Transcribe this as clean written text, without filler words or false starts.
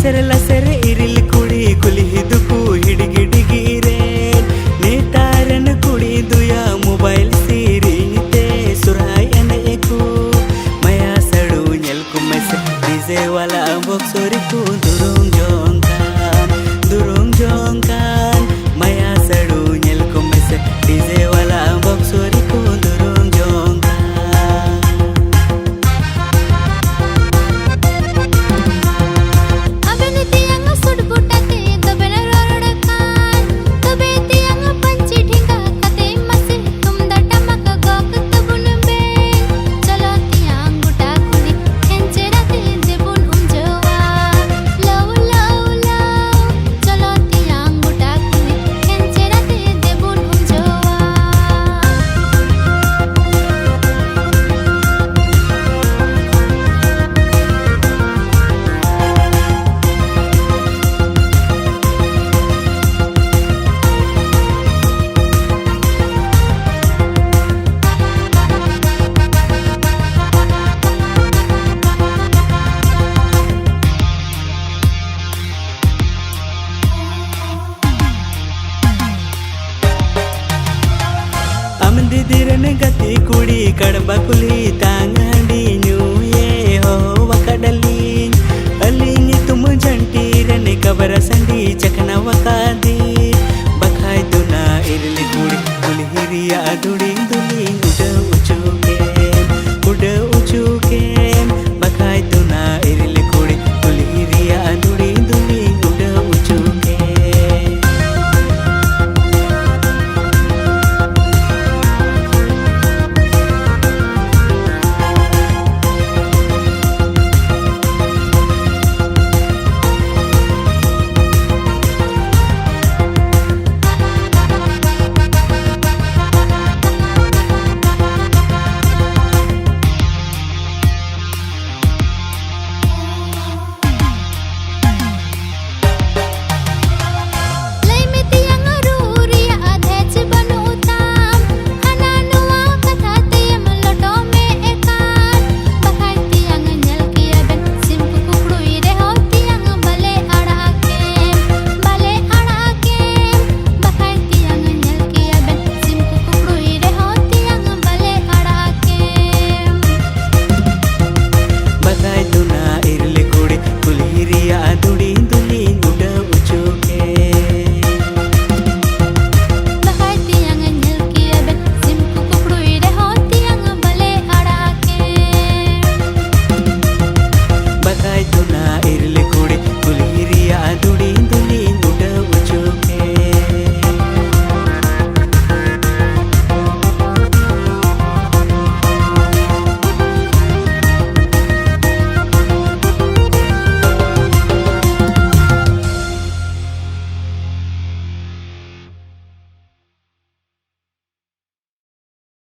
lasere lasere iril kudi kuli hiduku hidigidigi netaran kudi duya mobile siri te surai ane eku maya sadu nyel ku mes dj wala boxori ku durung jongkan maya sadu nyel ku mes dj wala boxori ku durung jongkan Didirane gati kudi kadamba kuli tangandi nyuye ho wakadali alingi tum jantirane kabara sandi chakna wakadi bakhai duna irli kudi kuli hiriya dudi duli uda